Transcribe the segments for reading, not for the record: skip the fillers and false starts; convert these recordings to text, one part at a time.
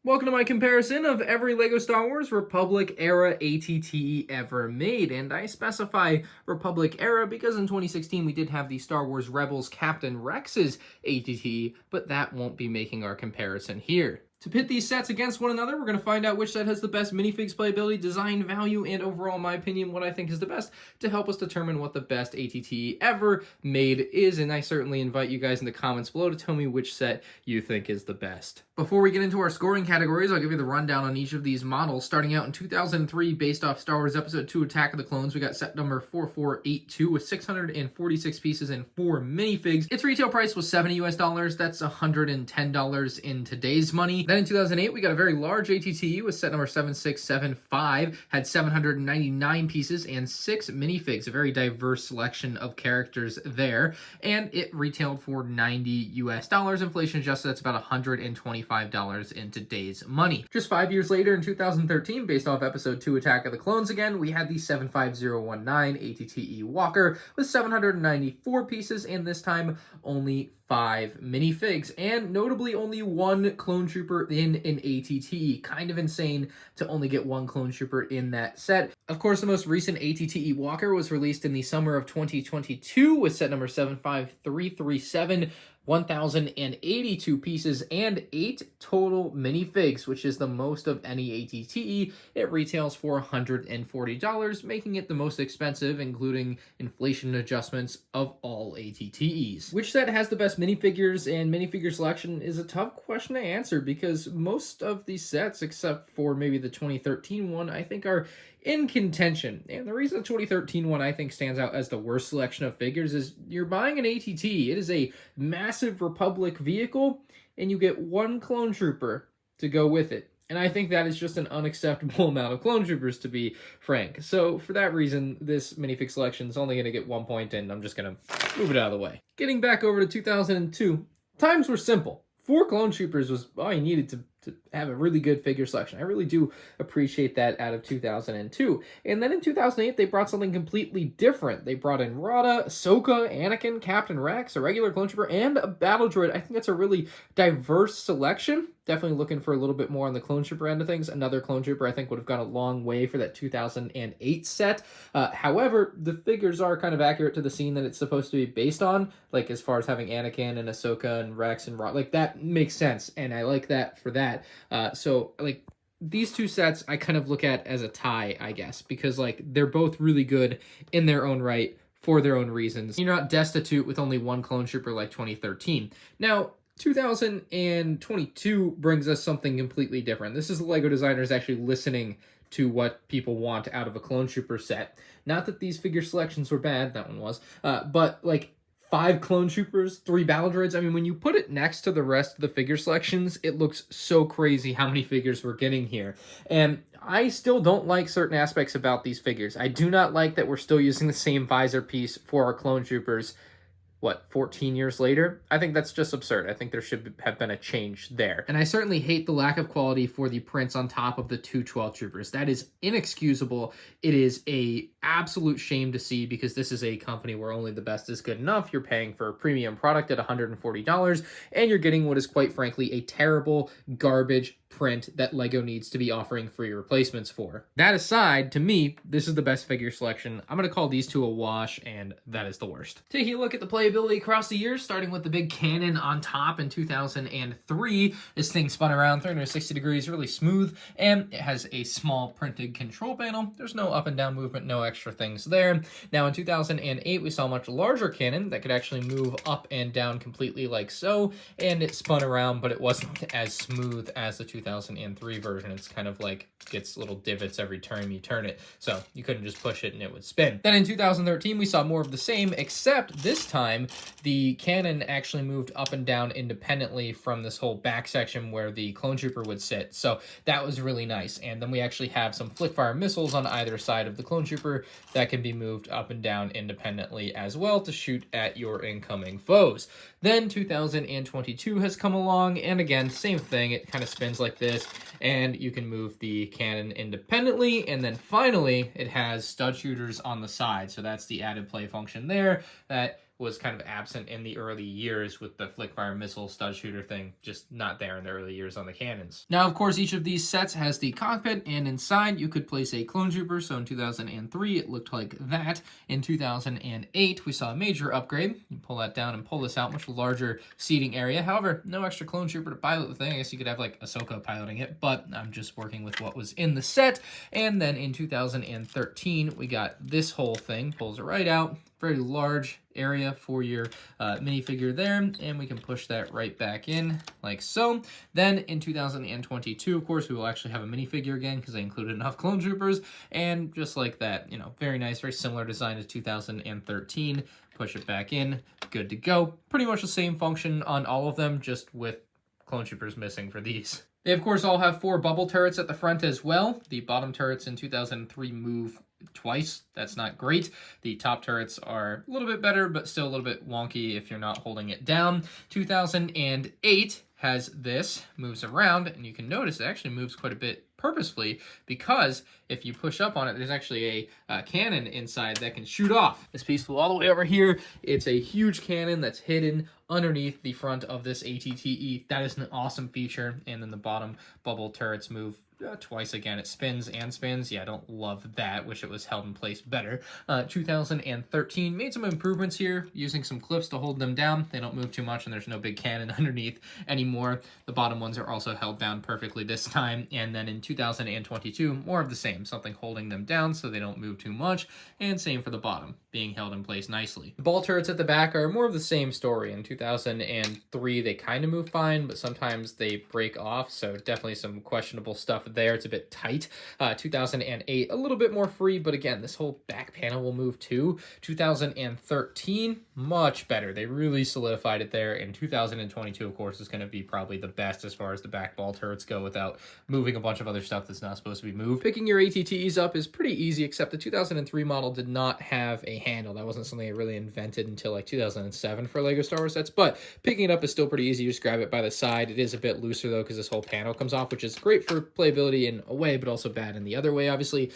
Welcome to my comparison of every LEGO Star Wars Republic Era ATTE ever made, and I specify Republic Era because in 2016 we did have the Star Wars Rebels Captain Rex's ATTE, but that won't be making our comparison here. To pit these sets against one another, we're going to find out which set has the best minifigs playability, design value, and overall, in my opinion, what I think is the best to help us determine what the best ATTE ever made is, and I certainly invite you guys in the comments below to tell me which set you think is the best. Before we get into our scoring categories, I'll give you the rundown on each of these models. Starting out in 2003, based off Star Wars Episode 2 Attack of the Clones, we got set number 4482 with 646 pieces and 4 minifigs. Its retail price was $70 US, that's $110 in today's money. Then in 2008, we got a very large ATTE with set number 7675, had 799 pieces and 6 minifigs, a very diverse selection of characters there, and it retailed for $90 US. Inflation adjusted, that's about $125 in today's money. Just 5 years later, in 2013, based off Episode 2 Attack of the Clones again, we had the 75019 ATTE Walker with 794 pieces, and this time only 5 minifigs, and notably only 1 clone trooper in an ATTE. Kind of insane to only get 1 clone trooper in that set. Of course, the most recent ATTE Walker was released in the summer of 2022 with set number 75337, 1,082 pieces and 8 total minifigs, which is the most of any ATTE. It retails for $140, making it the most expensive, including inflation adjustments, of all ATTEs. Which set has the best minifigures and minifigure selection is a tough question to answer because most of these sets, except for maybe the 2013 one, I think are in contention. And the reason the 2013 one I think stands out as the worst selection of figures is you're buying an ATT. It is a massive Republic vehicle, and you get 1 clone trooper to go with it. And I think that is just an unacceptable amount of clone troopers, to be frank. So for that reason, this minifig selection is only going to get 1 point, and I'm just going to move it out of the way. Getting back over to 2002, times were simple. 4 clone troopers was all you needed to have a really good figure selection. I really do appreciate that out of 2002. And then in 2008, they brought something completely different. They brought in Rada, Ahsoka, Anakin, Captain Rex, a regular clone trooper, and a battle droid. I think that's a really diverse selection. Definitely looking for a little bit more on the clone trooper end of things. Another clone trooper I think would have gone a long way for that 2008 set. However, the figures are kind of accurate to the scene that it's supposed to be based on, like as far as having Anakin and Ahsoka and Rex and Rada. Like that makes sense, and I like that for that. So like these two sets I kind of look at as a tie, I guess, because like they're both really good in their own right for their own reasons. You're not destitute with only 1 clone trooper like 2013. Now, 2022 brings us something completely different. This is the LEGO designers actually listening to what people want out of a clone trooper set. Not that these figure selections were bad, that one was, but like 5 clone troopers, 3 battle droids. I mean, when you put it next to the rest of the figure selections, it looks so crazy how many figures we're getting here. And I still don't like certain aspects about these figures. I do not like that we're still using the same visor piece for our clone troopers, 14 years later? I think that's just absurd. I think there should have been a change there. And I certainly hate the lack of quality for the prints on top of the 212 troopers. That is inexcusable. It is a absolute shame to see because this is a company where only the best is good enough. You're paying for a premium product at $140 and you're getting what is quite frankly a terrible garbage print that LEGO needs to be offering free replacements for. That aside, to me, this is the best figure selection. I'm going to call these two a wash, and that is the worst. Taking a look at the playability across the years, starting with the big cannon on top in 2003, this thing spun around 360 degrees, really smooth, and it has a small printed control panel. There's no up and down movement, no extra things there. Now in 2008, we saw a much larger cannon that could actually move up and down completely like so, and it spun around, but it wasn't as smooth as the 2003 version. It's kind of like gets little divots every time you turn it, so you couldn't just push it and it would spin. Then in 2013 we saw more of the same, except this time the cannon actually moved up and down independently from this whole back section where the clone trooper would sit, so that was really nice. And then we actually have some flick fire missiles on either side of the clone trooper that can be moved up and down independently as well to shoot at your incoming foes. Then 2022 has come along, and again, same thing. It kind of spins like this, and you can move the cannon independently. And then finally, it has stud shooters on the side. So that's the added play function there that was kind of absent in the early years with the flick-fire missile stud shooter thing, just not there in the early years on the cannons. Now, of course, each of these sets has the cockpit, and inside you could place a clone trooper. So in 2003, it looked like that. In 2008, we saw a major upgrade. You pull that down and pull this out, much larger seating area. However, no extra clone trooper to pilot the thing. I guess you could have like Ahsoka piloting it, but I'm just working with what was in the set. And then in 2013, we got this whole thing, pulls it right out. Very large area for your minifigure there, and we can push that right back in like so. Then in 2022, of course, we will actually have a minifigure again because I included enough clone troopers, and just like that, you know, very nice, very similar design to 2013. Push it back in, good to go. Pretty much the same function on all of them, just with clone troopers missing for these. They, of course, all have 4 bubble turrets at the front as well. The bottom turrets in 2003 move twice. That's not great. The top turrets are a little bit better, but still a little bit wonky if you're not holding it down. 2008 has this, moves around, and you can notice it actually moves quite a bit purposefully, because if you push up on it, there's actually a cannon inside that can shoot off. This piece flew all the way over here. It's a huge cannon that's hidden underneath the front of this ATTE. That is an awesome feature. And then the bottom bubble turrets move twice again. It spins and spins. Yeah, I don't love that. Wish it was held in place better. 2013 made some improvements here, using some clips to hold them down. They don't move too much, and there's no big cannon underneath anymore. The bottom ones are also held down perfectly this time. And then in 2022, more of the same, something holding them down so they don't move too much. And same for the bottom, being held in place nicely. The ball turrets at the back are more of the same story. In 2003, they kind of move fine, but sometimes they break off, so definitely some questionable stuff there. It's a bit tight. 2008, a little bit more free, but again, this whole back panel will move too. 2013, much better. They really solidified it there. And 2022, of course, is going to be probably the best as far as the back ball turrets go without moving a bunch of other stuff that's not supposed to be moved. Picking your ATTEs up is pretty easy, except the 2003 model did not have a handle. That wasn't something I really invented until like 2007 for LEGO Star Wars sets, but picking it up is still pretty easy. You just grab it by the side. It is a bit looser though, because this whole panel comes off, which is great for playability in a way, but also bad in the other way, obviously.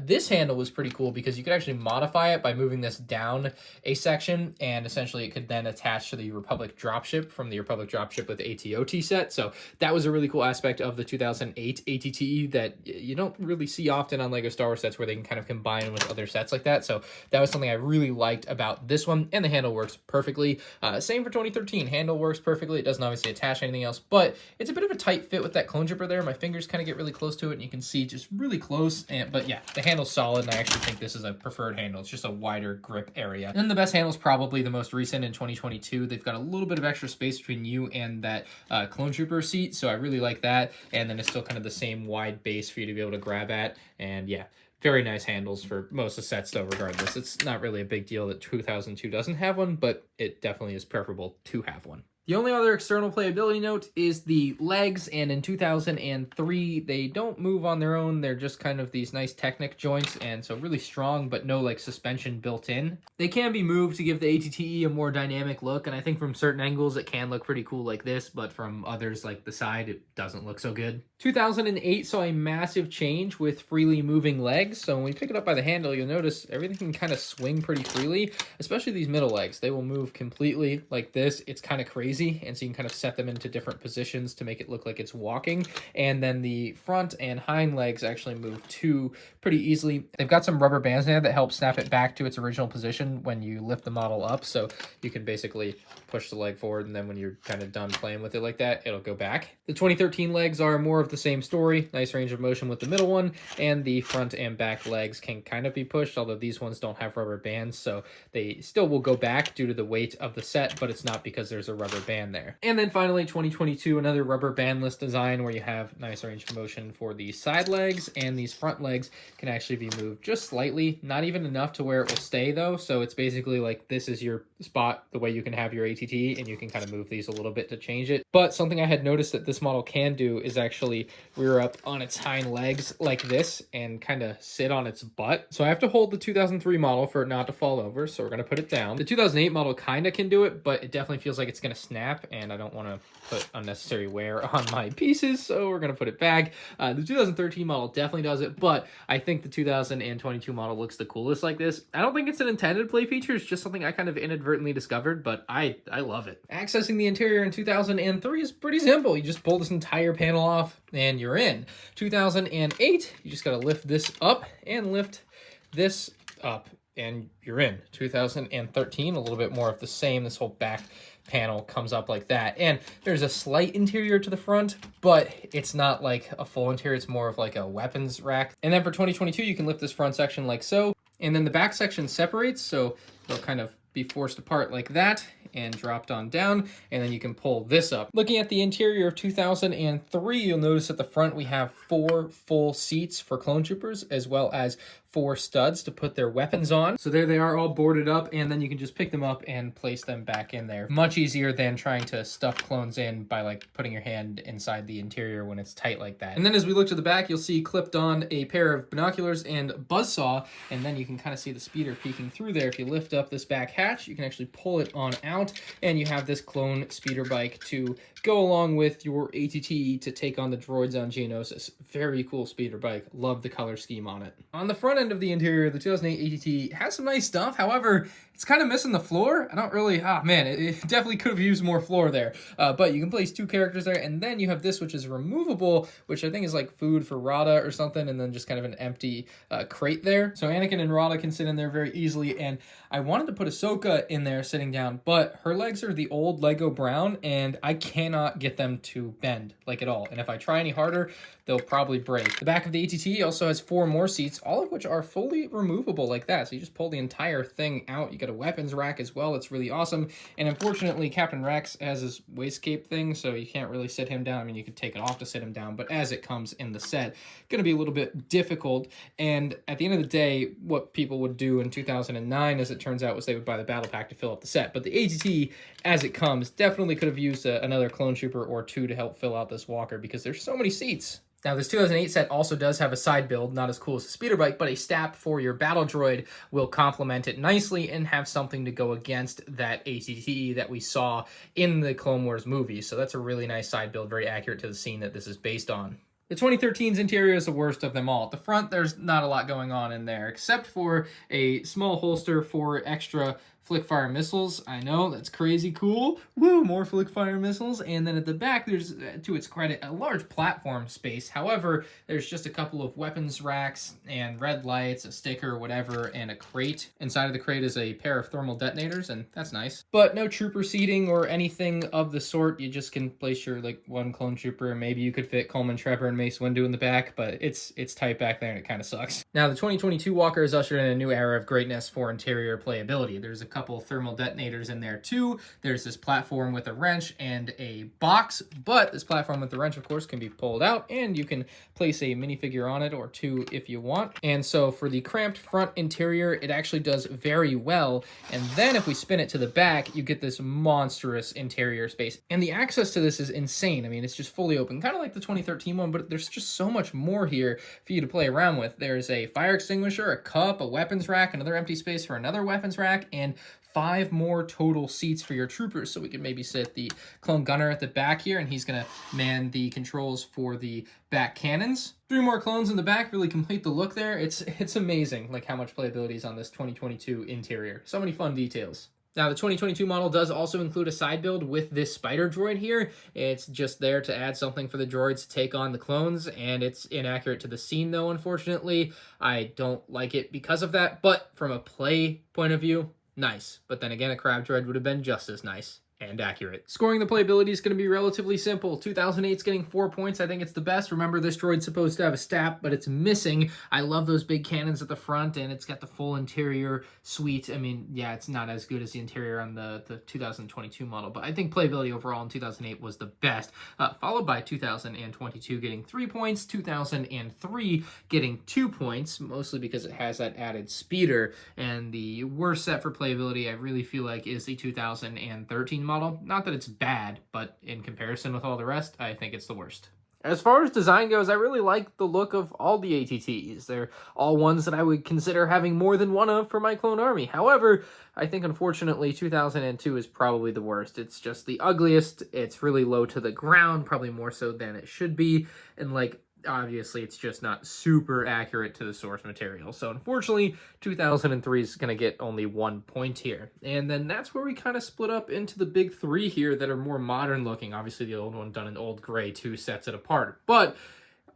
This handle was pretty cool because you could actually modify it by moving this down a section, and essentially it could then attach to the Republic dropship from the Republic dropship with the ATOT set. So that was a really cool aspect of the 2008 ATTE that you don't really see often on LEGO Star Wars sets, where they can kind of combine with other sets like that. So that was something I really liked about this one, and the handle works perfectly. Same for 2013. Handle works perfectly. It doesn't obviously attach anything else, but it's a bit of a tight fit with that clone trooper there. My fingers kind of get really close to it, and you can see just really close. But yeah, the handle's solid, and I actually think this is a preferred handle. It's just a wider grip area. And the best handle is probably the most recent in 2022. They've got a little bit of extra space between you and that clone trooper seat, so I really like that. And then it's still kind of the same wide base for you to be able to grab at. And yeah, very nice handles for most of the sets though, regardless. It's not really a big deal that 2002 doesn't have one, but it definitely is preferable to have one. The only other external playability note is the legs, and in 2003, they don't move on their own. They're just kind of these nice Technic joints, and so really strong, but no like suspension built in. They can be moved to give the ATTE a more dynamic look, and I think from certain angles, it can look pretty cool like this, but from others like the side, it doesn't look so good. 2008 saw a massive change with freely moving legs, so when we pick it up by the handle, you'll notice everything can kind of swing pretty freely, especially these middle legs. They will move completely like this. It's kind of crazy. And so you can kind of set them into different positions to make it look like it's walking. And then the front and hind legs actually move too pretty easily. They've got some rubber bands there that help snap it back to its original position when you lift the model up. So you can basically push the leg forward, and then when you're kind of done playing with it like that, it'll go back. The 2013 legs are more of the same story. Nice range of motion with the middle one, and the front and back legs can kind of be pushed, although these ones don't have rubber bands, so they still will go back due to the weight of the set, but it's not because there's a rubber band there. And then finally, 2022, another rubber bandless design where you have nice range of motion for the side legs, and these front legs can actually be moved just slightly, not even enough to where it will stay though. So it's basically like this is your spot, the way you can have your ATT, and you can kind of move these a little bit to change it. But something I had noticed that this model can do is actually rear up on its hind legs like this and kind of sit on its butt. So I have to hold the 2003 model for it not to fall over, so we're going to put it down. The 2008 model kind of can do it, but it definitely feels like it's going to snap snap, and I don't want to put unnecessary wear on my pieces, so we're going to put it back. The 2013 model definitely does it, but I think the 2022 model looks the coolest like this. I don't think it's an intended play feature, it's just something I kind of inadvertently discovered, but I love it. Accessing the interior in 2003 is pretty simple. You just pull this entire panel off, and you're in. 2008, you just got to lift this up and lift this up, and you're in. 2013, a little bit more of the same. This whole back panel comes up like that, and there's a slight interior to the front, but it's not like a full interior. It's more of like a weapons rack. And then for 2022, you can lift this front section like so, and then the back section separates, so they'll kind of be forced apart like that and dropped on down, and then you can pull this up. Looking at the interior of 2003, you'll notice at the front we have 4 full seats for clone troopers, as well as 4 studs to put their weapons on. So there they are, all boarded up, and then you can just pick them up and place them back in there. Much easier than trying to stuff clones in by like putting your hand inside the interior when it's tight like that. And then as we look to the back, you'll see clipped on a pair of binoculars and buzzsaw, and then you can kind of see the speeder peeking through there. If you lift up this back hatch, you can actually pull it on out, and you have this clone speeder bike to go along with your ATT to take on the droids on Geonosis. Very cool speeder bike. Love the color scheme on it. On the front end of the interior, the 2008 ATT has some nice stuff. However, it's kind of missing the floor. I don't really, it definitely could have used more floor there. But you can place 2 characters there, and then you have this, which is removable, which I think is like food for Rada or something, and then just kind of an empty crate there. So Anakin and Rada can sit in there very easily, and I wanted to put Ahsoka in there sitting down, but her legs are the old Lego brown, and I cannot get them to bend, like at all. And if I try any harder, they'll probably break. The back of the ATT also has 4 more seats, all of which are fully removable like that. So you just pull the entire thing out. You get a weapons rack as well. It's really awesome. And unfortunately, Captain Rex has his waistcape thing, so you can't really sit him down. I mean, you could take it off to sit him down, but as it comes in the set, going to be a little bit difficult. And at the end of the day, what people would do in 2009, as it turns out, was they would buy the battle pack to fill up the set. But the ATT, as it comes, definitely could have used another clone trooper or 2 to help fill out this walker, because there's so many seats. Now, this 2008 set also does have a side build, not as cool as the speeder bike, but a stab for your battle droid will complement it nicely and have something to go against that ATT that we saw in the Clone Wars movie. So that's a really nice side build, very accurate to the scene that this is based on. The 2013's interior is the worst of them all. At the front, there's not a lot going on in there, except for a small holster for extra flick-fire missiles. I know, that's crazy cool. Woo, more flick-fire missiles. And then at the back, there's, to its credit, a large platform space. However, there's just a couple of weapons racks and red lights, a sticker, whatever, and a crate. Inside of the crate is a pair of thermal detonators, and that's nice. But no trooper seating or anything of the sort. You just can place your, like, 1 clone trooper. Maybe you could fit Coleman Trevor and Mace Windu in the back, but it's tight back there, and it kind of sucks. Now, the 2022 Walker has ushered in a new era of greatness for interior playability. There's a couple thermal detonators in there too. There's this platform with a wrench and a box, but this platform with the wrench, of course, can be pulled out, and you can place a minifigure on it, or 2 if you want. And so for the cramped front interior, it actually does very well. And then if we spin it to the back, you get this monstrous interior space. And the access to this is insane. I mean, it's just fully open, kind of like the 2013 one, but there's just so much more here for you to play around with. There's a fire extinguisher, a cup, a weapons rack, another empty space for another weapons rack, and 5 more total seats for your troopers. So we can maybe sit the clone gunner at the back here, and he's going to man the controls for the back cannons. 3 more clones in the back really complete the look there. It's amazing, like, how much playability is on this 2022 interior. So many fun details. Now, the 2022 model does also include a side build with this spider droid here. It's just there to add something for the droids to take on the clones, and it's inaccurate to the scene, though, unfortunately. I don't like it because of that, but from a play point of view, nice. But then again, a crab droid would have been just as nice and accurate. Scoring the playability is going to be relatively simple. 2008's getting 4 points. I think it's the best. Remember, this droid's supposed to have a stab, but it's missing. I love those big cannons at the front, and it's got the full interior suite. I mean, yeah, it's not as good as the interior on the 2022 model, but I think playability overall in 2008 was the best, followed by 2022 getting 3 points, 2003 getting 2 points, mostly because it has that added speeder, and the worst set for playability I really feel like is the 2013 model. Not that it's bad, but in comparison with all the rest, I think it's the worst. As far as design goes, I really like the look of all the ATTs. They're all ones that I would consider having more than one of for my clone army. However, I think unfortunately 2002 is probably the worst. It's just the ugliest. It's really low to the ground, probably more so than it should be. And like, obviously it's just not super accurate to the source material. So unfortunately, 2003 is going to get only 1 point here. And then that's where we kind of split up into the big three here that are more modern looking. Obviously the old one done in old gray too sets it apart. But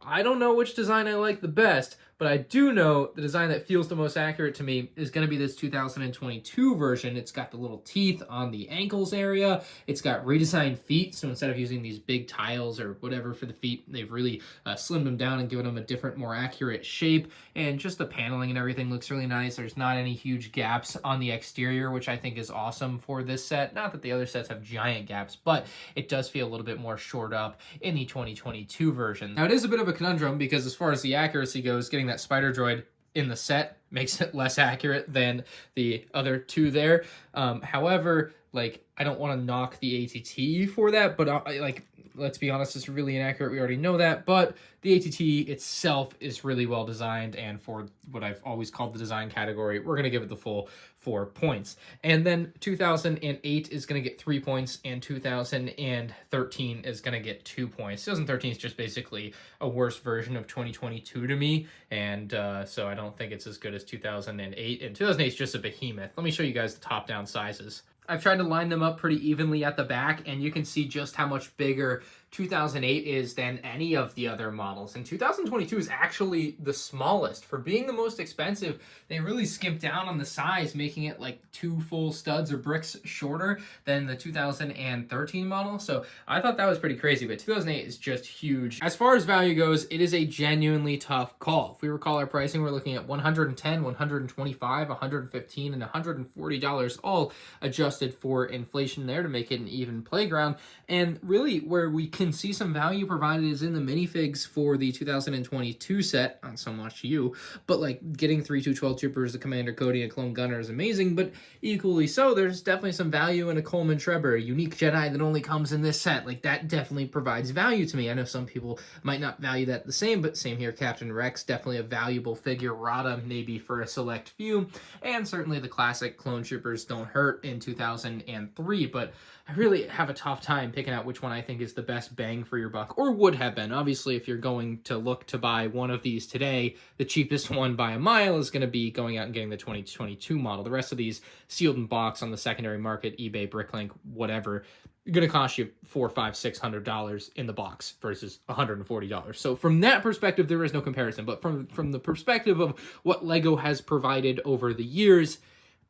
I don't know which design I like the best, but I do know the design that feels the most accurate to me is going to be this 2022 version. It's got the little teeth on the ankles area. It's got redesigned feet, so instead of using these big tiles or whatever for the feet, they've really slimmed them down and given them a different, more accurate shape. And just the paneling and everything looks really nice. There's not any huge gaps on the exterior, which I think is awesome for this set. Not that the other sets have giant gaps, but it does feel a little bit more shored up in the 2022 version. Now, it is a bit of a conundrum because as far as the accuracy goes, getting that spider droid in the set makes it less accurate than the other two there. However, like, I don't want to knock the ATT for that, but like, let's be honest, it's really inaccurate. We already know that, but the ATT itself is really well designed, and for what I've always called the design category, we're going to give it the full 4 points. And then 2008 is going to get 3 points, and 2013 is going to get 2 points. 2013 is just basically a worse version of 2022 to me, and so I don't think it's as good as 2008. And 2008 is just a behemoth. Let me show you guys the top-down sizes. I've tried to line them up pretty evenly at the back, and you can see just how much bigger 2008 is than any of the other models. And 2022 is actually the smallest. For being the most expensive, they really skimped down on the size, making it like 2 full studs or bricks shorter than the 2013 model. So I thought that was pretty crazy, but 2008 is just huge. As far as value goes, it is a genuinely tough call. If we recall our pricing, we're looking at $110, $125, $115, and $140, all adjusted for inflation there to make it an even playground. And really where we can see some value provided is in the minifigs for the 2022 set. Not so much you, but like getting 3 212 troopers, the Commander Cody, and a clone gunner is amazing, but equally so, there's definitely some value in a Coleman Trebor, a unique Jedi that only comes in this set. Like, that definitely provides value to me. I know some people might not value that the same, but same here. Captain Rex, definitely a valuable figure. Rada, maybe for a select few, and certainly the classic clone troopers don't hurt in 2003, but I really have a tough time picking out which one I think is the best bang for your buck, or would have been. Obviously, if you're going to look to buy one of these today, the cheapest one by a mile is going to be going out and getting the 2022 model. The rest of these sealed in box on the secondary market, eBay, Bricklink, whatever, going to cost you $400, $500, $600 in the box versus $140. So from that perspective, there is no comparison. But from the perspective of what LEGO has provided over the years,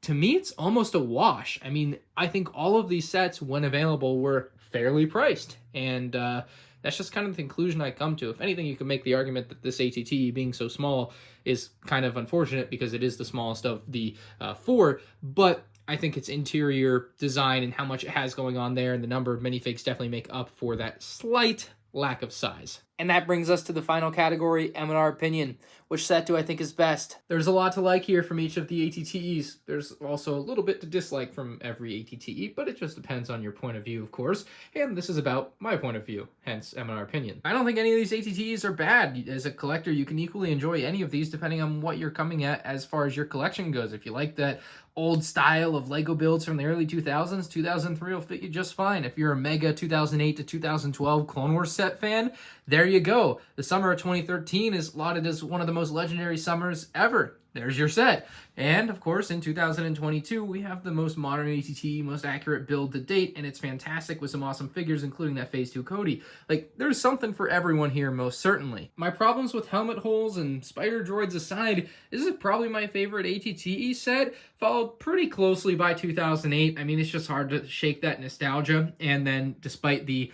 to me, it's almost a wash. I mean, I think all of these sets, when available, were fairly priced. And that's just kind of the conclusion I come to. If anything, you can make the argument that this ATT being so small is kind of unfortunate because it is the smallest of the 4. But I think its interior design and how much it has going on there and the number of minifigs definitely make up for that slight lack of size. And that brings us to the final category, MandR opinion. Which set do I think is best? There's a lot to like here from each of the ATTEs. There's also a little bit to dislike from every ATTE, but it just depends on your point of view, of course. And this is about my point of view, hence MandR opinion. I don't think any of these ATTEs are bad. As a collector, you can equally enjoy any of these depending on what you're coming at as far as your collection goes. If you like that old style of LEGO builds from the early 2000s, 2003 will fit you just fine. If you're a mega 2008 to 2012 Clone Wars set fan, there you go. The summer of 2013 is lauded as one of the most legendary summers ever. There's your set. And, of course, in 2022, we have the most modern ATT, most accurate build to date, and it's fantastic with some awesome figures, including that Phase 2 Cody. Like, there's something for everyone here, most certainly. My problems with helmet holes and spider droids aside, this is probably my favorite ATTE set, followed pretty closely by 2008. I mean, it's just hard to shake that nostalgia, and then, despite the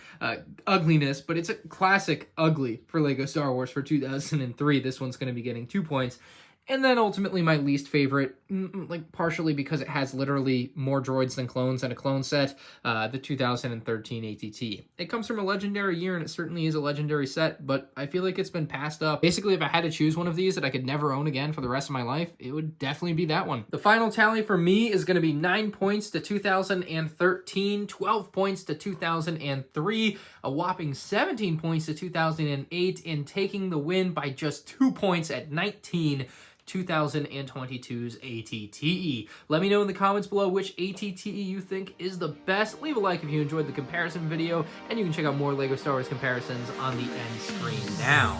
ugliness, but it's a classic ugly for LEGO Star Wars for 2003. This one's going to be getting 2 points. And then ultimately my least favorite, like partially because it has literally more droids than clones in a clone set, the 2013 ATT. It comes from a legendary year and it certainly is a legendary set, but I feel like it's been passed up. Basically, if I had to choose one of these that I could never own again for the rest of my life, it would definitely be that one. The final tally for me is going to be 9 points to 2013, 12 points to 2003, a whopping 17 points to 2008, and taking the win by just 2 points at 19, 2022's ATTE. Let me know in the comments below which ATTE you think is the best. Leave a like if you enjoyed the comparison video, and you can check out more LEGO Star Wars comparisons on the end screen now.